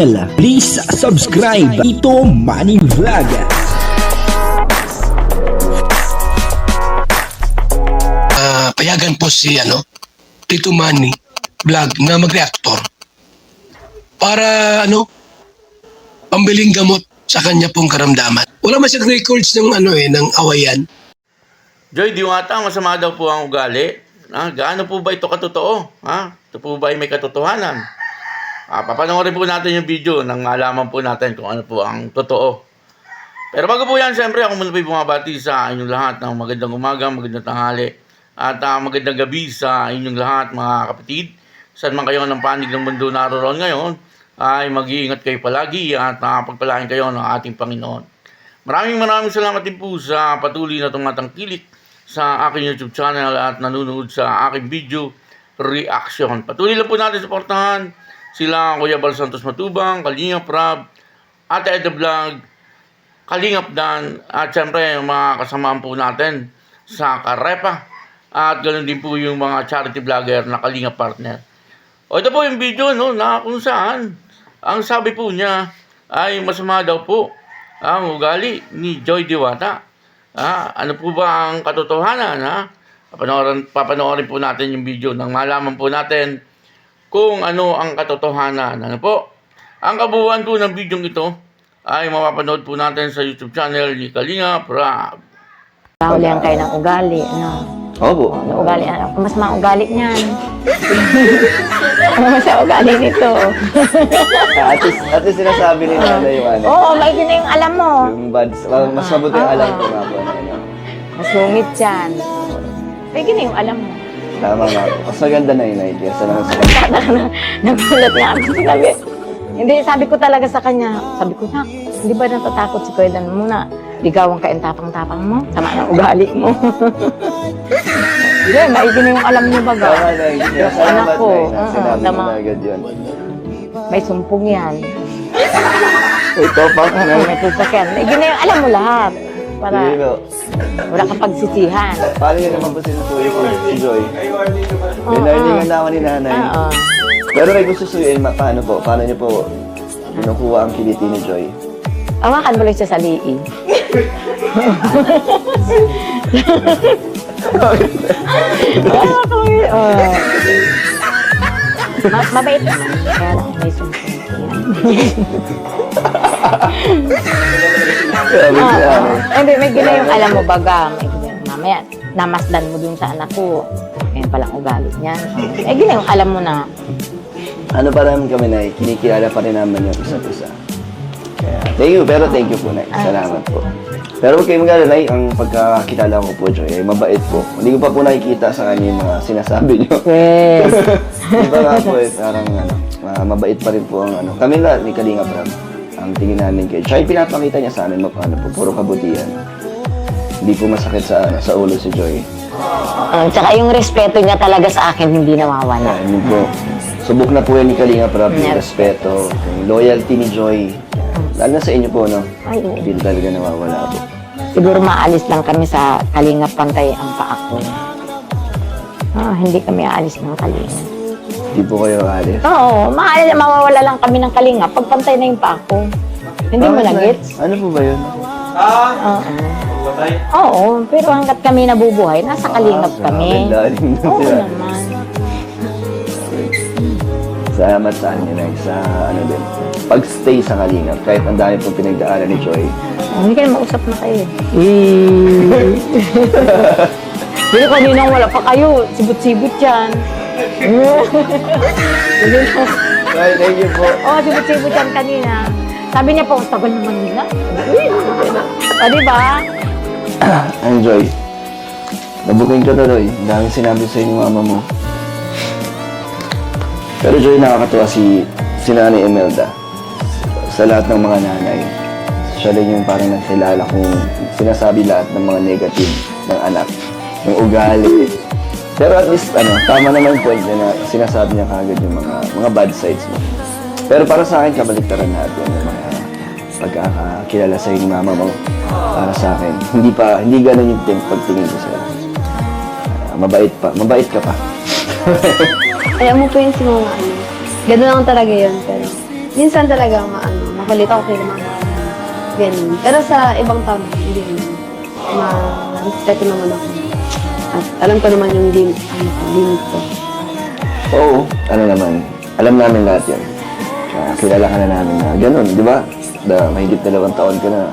Please subscribe Ito Money Vlog. Payagan po si Tito Manny Vlog na mag-reactor para pambiling gamot sa kanya pong karamdaman. Wala man siyang records ng ng awayan. Joy Diwata, masama daw po ang ugali. Gaano po ba ito katotoo? Ito po ba ay may katotohanan? Papanoorin po natin yung video nang malaman po natin kung ano po ang totoo. Pero bago po yan, siyempre ako muna po bumabati sa inyong lahat ng magandang umaga, magandang tanghali, at magandang gabi sa inyong lahat mga kapatid. Saan man kayo ng panig ng mundo naroon ngayon, ay mag-iingat kayo palagi at pagpalain kayo ng ating Panginoon. Maraming salamat din po sa patuloy na tumatangkilik sa aking YouTube channel at nanonood sa aking video reaction. Patuloy lang po natin suportahan sila Kuya Bal Santos Matubang, Kalingap Rab, Ate Eda Vlog, Kalingap Dan, at syempre yung mga kasamaan po natin sa Karepa, at ganoon din po yung mga charity vlogger na Kalingap partner. Ito po yung video na kung saan ang sabi po niya ay masama daw po ang ugali ni Joy Diwata. Ano po ba ang katotohanan? Papanoorin po natin yung video nang malaman po natin kung ano ang katotohanan. Ano po? Ang kabuuan po ng video ito ay mapapanood po natin sa YouTube channel ni Kalingap Rab. Nahulihan kayo ng ugali, Opo. Ugali, mas ugali niyan. Mas ugali nito. At least sinasabi ni Nana yung Oo, maigi na yung alam mo. yung bads. Mas mabuti yung alam ko nga po na Mas lungit yan. Maigi na yung alam mo. Tama nga po. Mas maganda na yun, kaya sa naman sa kanya. Nagulat nga ako. Hindi, sabi ko talaga sa kanya. Sabi ko, hindi ba natatakot si Kuya Dan muna? Ligawan ka yung tapang-tapang mo. Sama ng ugali mo. Hindi, maigi na yung alam niyo baga. Tama na yun. Salamat Anak ko. na yun. Sinabi mo na agad yun. May sumpong yan. Ito pa. May tutak yan. Maigi na yung alam mo lahat. Para Sige po. wala kang pagsisihan. Paano yun naman po sinusuyo ko si Joy? Pinarningan na ako ni Nanay. Oo. Pero may gusto suyuin, paano po? Paano niyo po kinukuha ang kiliti ni Joy? Awakan mo lang siya sa liig. Mabait naman. Kaya lang may sumpong yan. Hindi, may gina yung alam mo baga. May gina yung mamaya, namasdan mo dun sa anak ko. Ngayon palang ugali niyan. May gina yung alam mo na. Ano pa naman kami, Nay? Kinikilala pa rin naman yung isa't isa. Kaya, thank you po, Nay. Salamat po. Pero huwag kayong mag-alala, Nay, ang pagkakilala ko po, Joy, ay mabait po. Hindi ko pa po nakikita sa kanya yung mga sinasabi niyo. Yes. Di ba nga po, parang mabait pa rin po ang kami lahat ni Kalingap Rab. Ang tingin namin kayo. Siya yung pinapakita niya sa amin, puro kabutihan. Hindi po masakit sa ulo si Joy. Tsaka yung respeto niya talaga sa akin hindi nawawala. Hindi po. Subok na po yan ni Kalingap Rab, yung respeto, yung loyalty ni Joy. Lalo na sa inyo po, no? Ay, oo. Hindi talaga nawawala po. Siguro maalis lang kami sa Kalingap Pantay ang paa ko. Hindi kami aalis ng Kalingap. Hindi po kayo alis. Oo, mawawala lang kami ng Kalingap pag pantay na yung paa ko. Hindi mo na gets? Ano po ba yun? Oo. Oo, pero hanggat kami nabubuhay, nasa Kalingap kami. Lalim na Oo sila. naman. Salamat sa akin, Nay, sa din. Pag-stay sa Kalingap, kahit ang dami pong pinagdaanan ni Joy. Hindi kayo mausap na kayo. Hindi kanina wala pa kayo. Sibut-sibut yan. Ay, thank you po. Sibut-sibut yan kanina. Sabi niya po, tagal naman nila. Diba? Joy, nabuking ka tuloy. Ang daming sinabi sa inyo mama mo. Pero Joy, nakakatuwa si Nanay Imelda. Sa lahat ng mga nanay, siya rin yung parang nakilala kung sinasabi lahat ng mga negative ng anak, ng ugali. Pero at least, tama naman yung point niya na sinasabi niya kagad yung mga bad sides mo. Pero para sa akin, kabaliktaran natin yung mga pagkakakilala sa ni mama mo. Para sa akin, hindi ganun yung pagtingin ko sa'yo. Mabait ka pa. Alam mo po yung si Mama Ano. Gano'n lang talaga yun, pero Minsan talaga makulit ako kay mama. Ganun. Pero sa ibang tao, hindi naman. Ma-respeto naman ako. At alam ko naman yung limit ko. Oo, ano naman, alam namin lahat yan. Kilala ka na namin na ganun, di ba? Mahigit 2 taon ka na,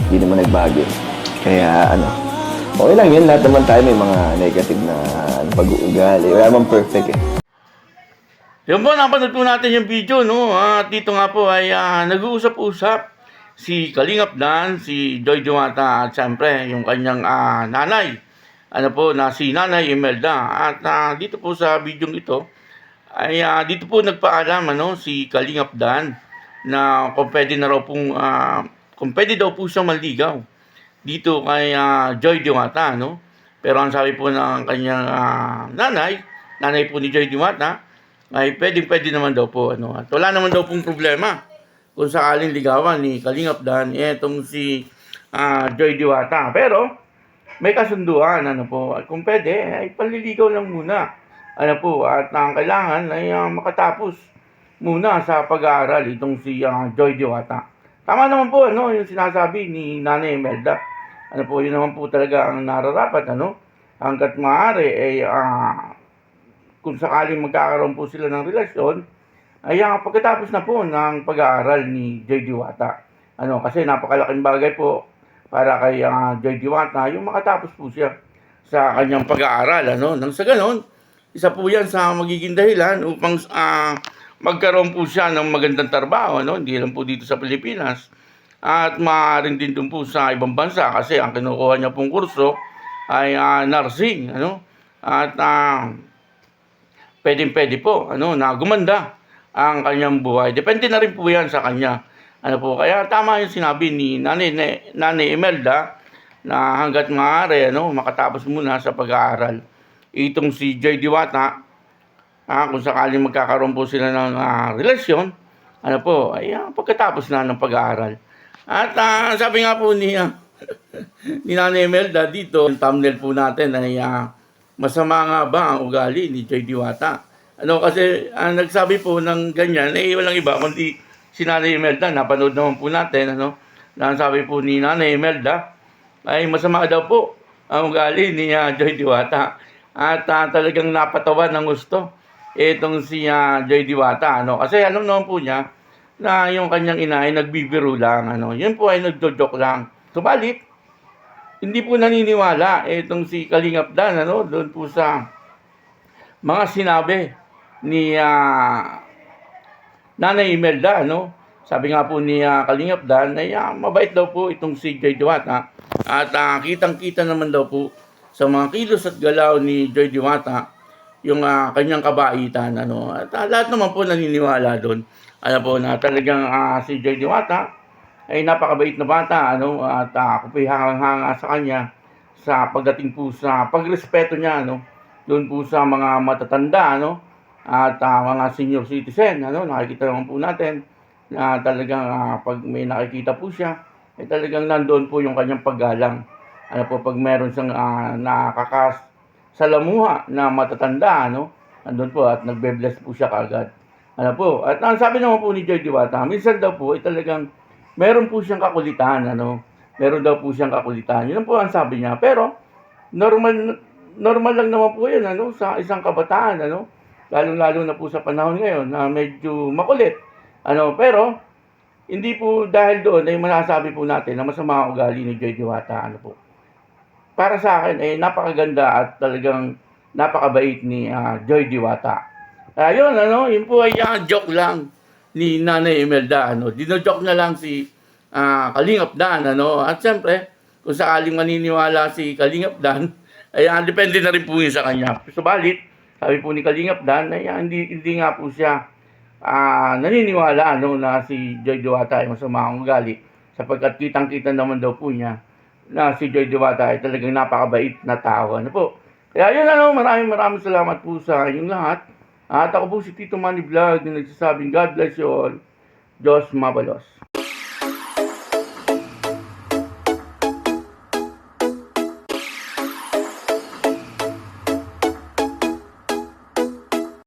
hindi naman nagbago. Kaya okay lang yun, lahat naman tayo may mga negative na pag-uugali. Wala naman perfect eh. Yun po, napanood po natin yung video, no? At dito nga po ay nag-uusap-usap si Kalingap Dan, si Joy Diwata, at siyempre yung kanyang nanay. Na si Nanay Imelda. At dito po sa video ito, ay dito po nagpaalam si Kalingap Dan na kung pwede na raw pong, kung pwede daw po siyang manligaw dito kay Joy Diwata, no? Pero ang sabi po ng kanyang nanay po ni Joy Diwata, ay pwede naman daw po, at wala naman daw pong problema kung sakaling ligawan ni Kalingap Dan etong si Joy Diwata. Pero may kasunduan, po, at kung pwede ay panliligaw lang muna, po, at ang kailangan ay makatapos muna sa pag-aaral itong si Joy Diwata. Tama naman po, yung sinasabi ni Nanay Imelda. Po, yun naman po talaga ang nararapat, hanggat maaari ay kung sakaling magkakaroon po sila ng relasyon, ay pagkatapos na po ng pag-aaral ni Joy Diwata. Kasi napakalaking bagay po para kay Joy Diwata yung makatapos po siya sa kanyang pag-aaral. Nang sa ganon, isa po yan sa magiging dahilan upang magkaroon po siya ng magandang trabaho, hindi lang po dito sa Pilipinas, at maaaring din doon po sa ibang bansa kasi ang kinukuha niya pong kurso ay nursing, at pwede po na gumanda ang kanyang buhay. Depende na rin po yan sa kanya. Kaya tama yung sinabi ni Nanay Imelda na hanggat maaari makatapos muna sa pag-aaral itong si Joy Diwata. Kung sakaling magkakaroon po sila ng relasyon, ay pagkatapos na ng pag-aaral. At sabi nga po ni Nanay Imelda dito, yung thumbnail po natin ay masama nga ba ang ugali ni Joy Diwata? Kasi nagsabi po ng ganyan, walang iba kundi si Nanay Imelda. Napanood naman po natin, na sabi po ni Nanay Imelda, ay masama daw po ang ugali ni Joy Diwata. At talagang napatawan ng gusto itong si Joy Diwata. Kasi alam naman po niya na yung kanyang ina ay nagbibiro lang. Yun po ay nagjo-joke lang. Subalit, hindi po naniniwala itong si Kalingap Dan, doon po sa mga sinabi ni Nanay Imelda, Sabi nga po ni Kalingap Dan ay mabait daw po itong si Joy Diwata. At kitang-kita naman daw po sa mga kilos at galaw ni Joy Diwata yung kanyang kabaitan. At lahat naman po naniniwala doon. Po na talagang si Joy Diwata ay napakabait na bata, at ako po'y hangang-hanga sa kanya sa pagdating po sa pagrespeto niya, doon po sa mga matatanda, at mga senior citizen, nakikita naman po natin na talagang pag may nakikita po siya, ay talagang nandoon po yung kanyang paggalang. Pag meron siyang nakakasalamuha na matatanda, nandun po at nagbe-bless po siya kaagad. At ang sabi naman po ni Joy Diwata, minsan daw po ay talagang meron po siyang kakulitan, meron daw po siyang kakulitan. Yun po ang sabi niya. Pero normal lang naman po 'yan, sa isang kabataan, Lalo na po sa panahon ngayon na medyo makulit. Pero hindi po dahil doon ay masasabi po natin na masama ang ugali ni Joy Diwata, po. Para sa akin ay napakaganda at talagang napakabait ni Joy Diwata. Ayun, yun po ay joke lang ni Nanay Imelda, Dino-joke na lang si Kalingap Dan, At siyempre, kung sakaling maniniwala si Kalingap Dan, ay depende na rin po yun sa kanya. Subalit, sabi po ni Kalingap Dan, ay hindi nga po siya naniniwala, na si Joy Diwata ay masama ang ugali. Sapagkat kitang-kita naman daw po niya na si Joy Diwata ay talagang napakabait na tao, po. Kaya yun, maraming salamat po sa inyong lahat. At ako po si Tito Manny Vlog na nagsasabing God bless you all. Diyos mabalos.